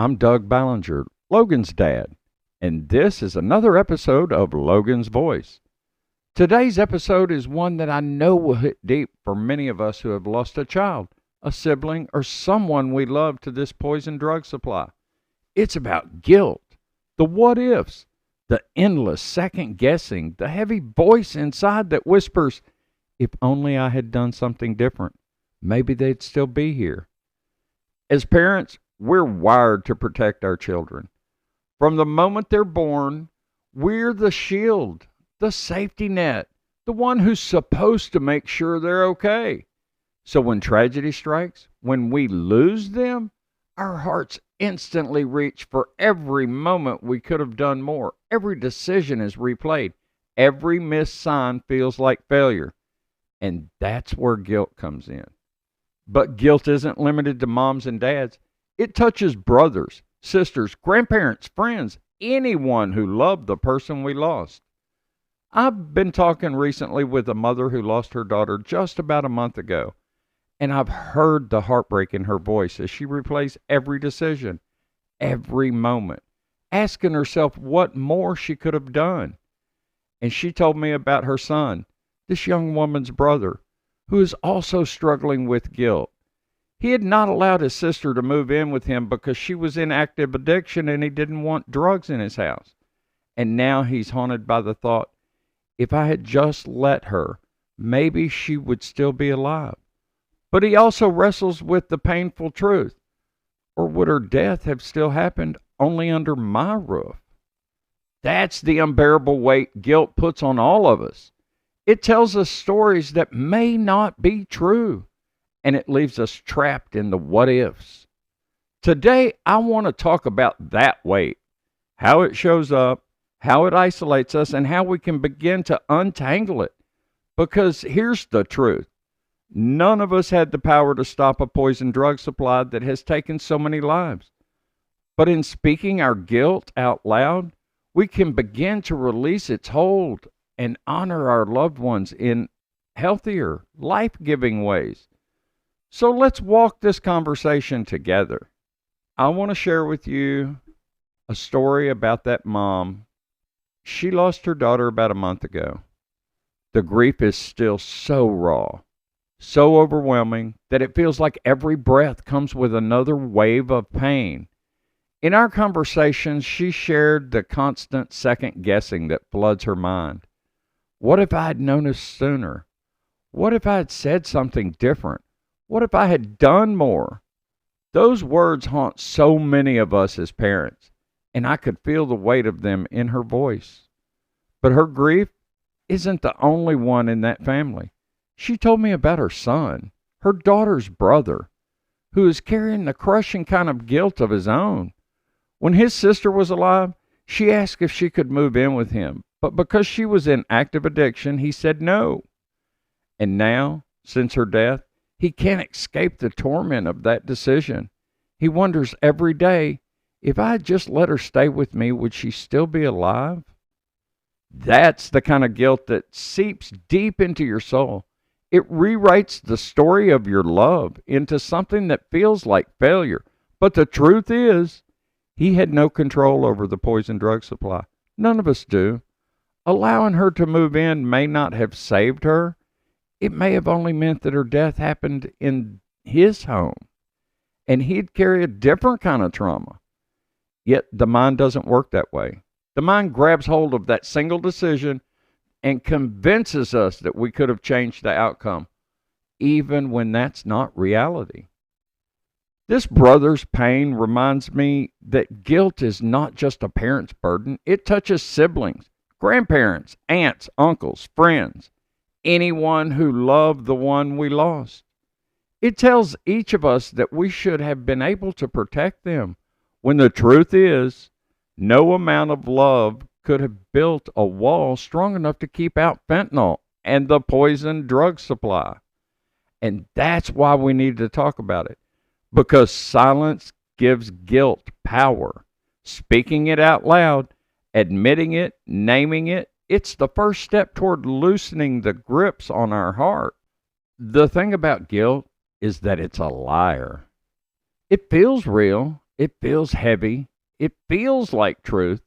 I'm Doug Ballinger, Logan's dad, and this is another episode of Logan's Voice. Today's episode is one that I know will hit deep for many of us who have lost a child, a sibling, or someone we love to this poison drug supply. It's about guilt, the what ifs, the endless second guessing, the heavy voice inside that whispers, if only I had done something different, maybe they'd still be here. As parents, we're wired to protect our children. From the moment they're born, we're the shield, the safety net, the one who's supposed to make sure they're okay. So when tragedy strikes, when we lose them, our hearts instantly reach for every moment we could have done more. Every decision is replayed. Every missed sign feels like failure. And that's where guilt comes in. But guilt isn't limited to moms and dads. It touches brothers, sisters, grandparents, friends, anyone who loved the person we lost. I've been talking recently with a mother who lost her daughter just about a month ago, and I've heard the heartbreak in her voice as she replays every decision, every moment, asking herself what more she could have done. And she told me about her son, this young woman's brother, who is also struggling with guilt. He had not allowed his sister to move in with him because she was in active addiction and he didn't want drugs in his house. And now he's haunted by the thought, if I had just let her, maybe she would still be alive. But he also wrestles with the painful truth. Or would her death have still happened only under my roof? That's the unbearable weight guilt puts on all of us. It tells us stories that may not be true, and it leaves us trapped in the what ifs. Today, I want to talk about that weight, how it shows up, how it isolates us, and how we can begin to untangle it. Because here's the truth. None of us had the power to stop a poison drug supply that has taken so many lives. But in speaking our guilt out loud, we can begin to release its hold and honor our loved ones in healthier, life-giving ways. So let's walk this conversation together. I want to share with you a story about that mom. She lost her daughter about a month ago. The grief is still so raw, so overwhelming that it feels like every breath comes with another wave of pain. In our conversations, she shared the constant second guessing that floods her mind. What if I had noticed sooner? What if I had said something different? What if I had done more? Those words haunt so many of us as parents, and I could feel the weight of them in her voice. But her grief isn't the only one in that family. She told me about her son, her daughter's brother, who is carrying the crushing kind of guilt of his own. When his sister was alive, she asked if she could move in with him, but because she was in active addiction, he said no. And now, since her death, he can't escape the torment of that decision. He wonders every day, if I had just let her stay with me, would she still be alive? That's the kind of guilt that seeps deep into your soul. It rewrites the story of your love into something that feels like failure. But the truth is, he had no control over the poison drug supply. None of us do. Allowing her to move in may not have saved her. It may have only meant that her death happened in his home, and he'd carry a different kind of trauma. Yet the mind doesn't work that way. The mind grabs hold of that single decision and convinces us that we could have changed the outcome, even when that's not reality. This brother's pain reminds me that guilt is not just a parent's burden. It touches siblings, grandparents, aunts, uncles, friends, anyone who loved the one we lost. It tells each of us that we should have been able to protect them, when the truth is, no amount of love could have built a wall strong enough to keep out fentanyl and the poison drug supply. And that's why we need to talk about it. Because silence gives guilt power. Speaking it out loud, admitting it, naming it, it's the first step toward loosening the grips on our heart. The thing about guilt is that it's a liar. It feels real It feels heavy. It feels like truth.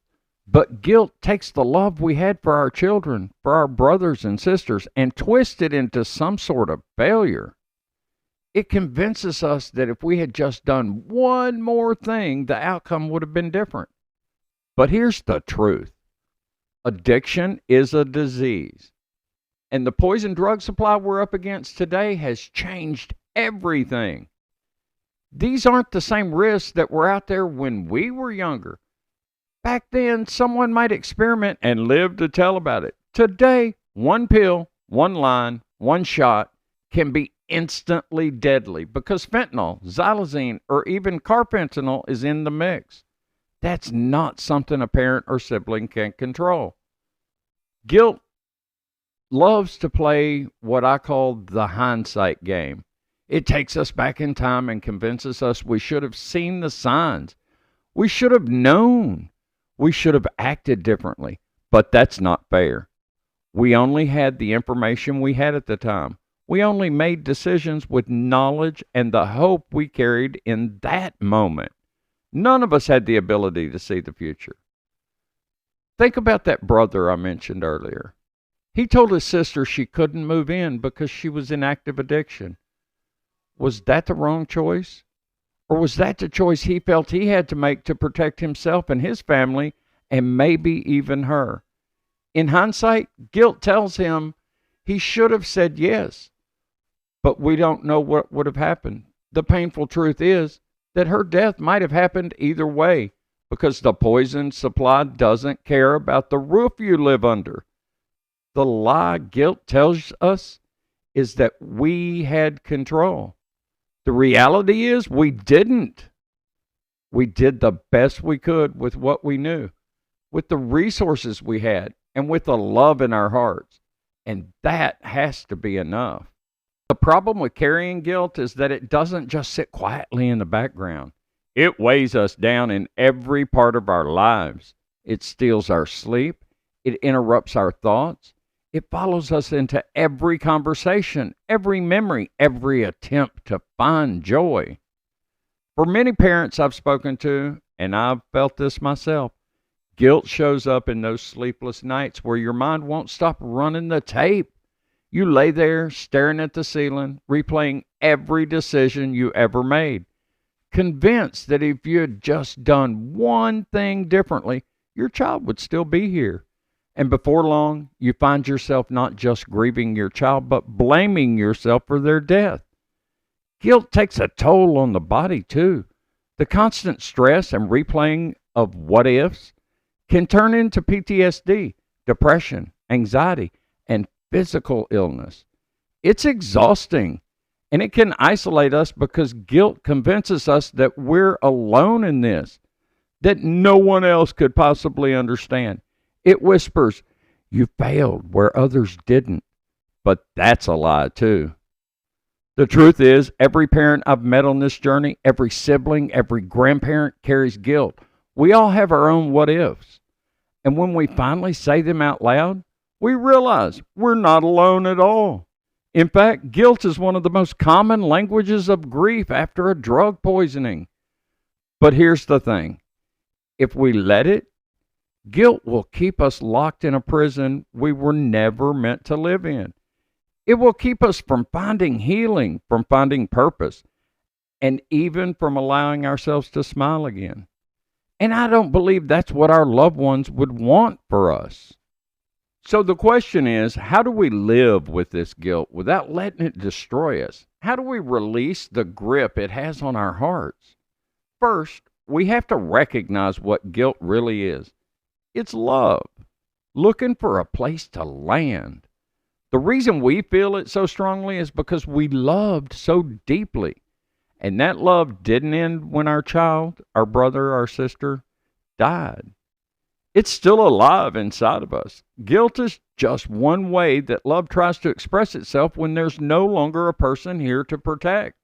But guilt takes the love we had for our children, for our brothers and sisters, and twists it into some sort of failure. It convinces us that if we had just done one more thing, the outcome would have been different. But here's the truth: addiction is a disease. And the poison drug supply we're up against today has changed everything. These aren't the same risks that were out there when we were younger. Back then, someone might experiment and live to tell about it. Today, one pill, one line, one shot can be instantly deadly because fentanyl, xylazine, or even carfentanil is in the mix. That's not something a parent or sibling can control. Guilt loves to play what I call the hindsight game. It takes us back in time and convinces us we should have seen the signs. We should have known. We should have acted differently. But that's not fair. We only had the information we had at the time. We only made decisions with knowledge and the hope we carried in that moment. None of us had the ability to see the future. Think about that brother I mentioned earlier. He told his sister she couldn't move in because she was in active addiction. Was that the wrong choice? Or was that the choice he felt he had to make to protect himself and his family and maybe even her? In hindsight, guilt tells him he should have said yes. But we don't know what would have happened. The painful truth is that her death might have happened either way because the poison supply doesn't care about the roof you live under. The lie guilt tells us is that we had control. The reality is we didn't. We did the best we could with what we knew, with the resources we had, and with the love in our hearts. And that has to be enough. The problem with carrying guilt is that it doesn't just sit quietly in the background. It weighs us down in every part of our lives. It steals our sleep. It interrupts our thoughts. It follows us into every conversation, every memory, every attempt to find joy. For many parents I've spoken to, and I've felt this myself, guilt shows up in those sleepless nights where your mind won't stop running the tape. You lay there staring at the ceiling, replaying every decision you ever made, convinced that if you had just done one thing differently, your child would still be here. And before long, you find yourself not just grieving your child, but blaming yourself for their death. Guilt takes a toll on the body, too. The constant stress and replaying of what ifs can turn into PTSD, depression, anxiety, and physical illness. It's exhausting, and it can isolate us because guilt convinces us that we're alone in this, that no one else could possibly understand. It whispers, you failed where others didn't. But that's a lie, too. The truth is, every parent I've met on this journey, every sibling, every grandparent carries guilt. We all have our own what ifs. And when we finally say them out loud, we realize we're not alone at all. In fact, guilt is one of the most common languages of grief after a drug poisoning. But here's the thing. If we let it, guilt will keep us locked in a prison we were never meant to live in. It will keep us from finding healing, from finding purpose, and even from allowing ourselves to smile again. And I don't believe that's what our loved ones would want for us. So the question is, how do we live with this guilt without letting it destroy us? How do we release the grip it has on our hearts? First, we have to recognize what guilt really is. It's love, looking for a place to land. The reason we feel it so strongly is because we loved so deeply. And that love didn't end when our child, our brother, our sister died. It's still alive inside of us. Guilt is just one way that love tries to express itself when there's no longer a person here to protect.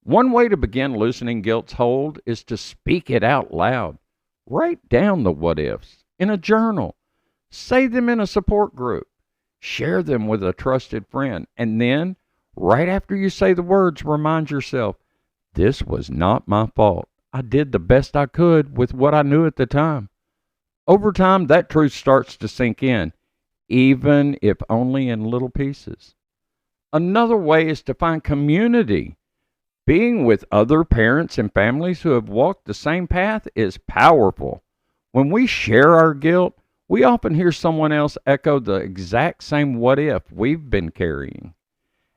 One way to begin loosening guilt's hold is to speak it out loud. Write down the what ifs in a journal. Say them in a support group. Share them with a trusted friend. And then, right after you say the words, remind yourself, this was not my fault. I did the best I could with what I knew at the time. Over time, that truth starts to sink in, even if only in little pieces. Another way is to find community. Being with other parents and families who have walked the same path is powerful. When we share our guilt, we often hear someone else echo the exact same what if we've been carrying.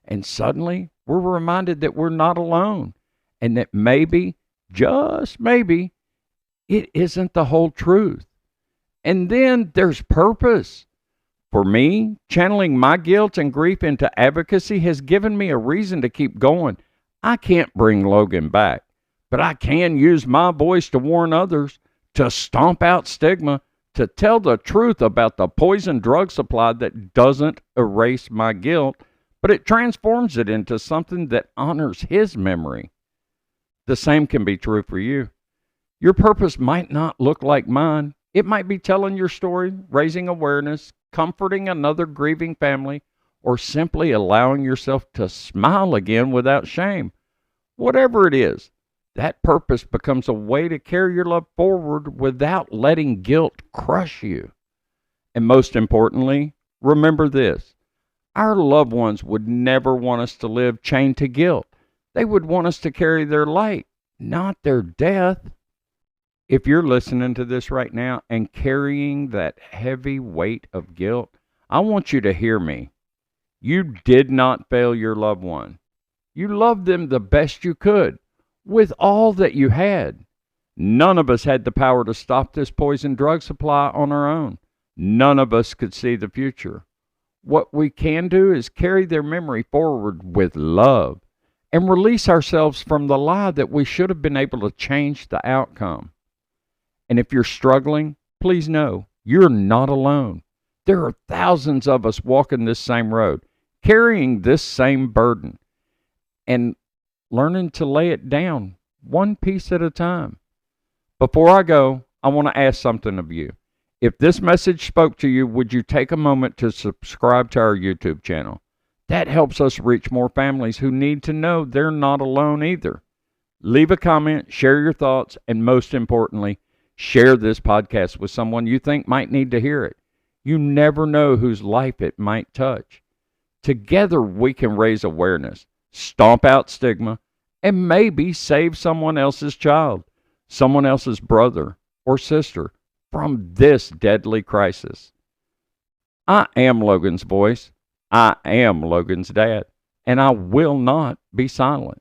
And suddenly, we're reminded that we're not alone and that maybe, just maybe, it isn't the whole truth. And then there's purpose. For me, channeling my guilt and grief into advocacy has given me a reason to keep going. I can't bring Logan back, but I can use my voice to warn others, to stomp out stigma, to tell the truth about the poison drug supply that doesn't erase my guilt, but it transforms it into something that honors his memory. The same can be true for you. Your purpose might not look like mine. It might be telling your story, raising awareness, comforting another grieving family, or simply allowing yourself to smile again without shame. Whatever it is, that purpose becomes a way to carry your love forward without letting guilt crush you. And most importantly, remember this. Our loved ones would never want us to live chained to guilt. They would want us to carry their light, not their death. If you're listening to this right now and carrying that heavy weight of guilt, I want you to hear me. You did not fail your loved one. You loved them the best you could, with all that you had. None of us had the power to stop this poison drug supply on our own. None of us could see the future. What we can do is carry their memory forward with love and release ourselves from the lie that we should have been able to change the outcome. And if you're struggling, please know you're not alone. There are thousands of us walking this same road, carrying this same burden, and learning to lay it down one piece at a time. Before I go, I want to ask something of you. If this message spoke to you, would you take a moment to subscribe to our YouTube channel? That helps us reach more families who need to know they're not alone either. Leave a comment, share your thoughts, and most importantly, share this podcast with someone you think might need to hear it. You never know whose life it might touch. Together we can raise awareness, stomp out stigma, and maybe save someone else's child, someone else's brother or sister from this deadly crisis. I am Logan's voice. I am Logan's dad, and I will not be silent.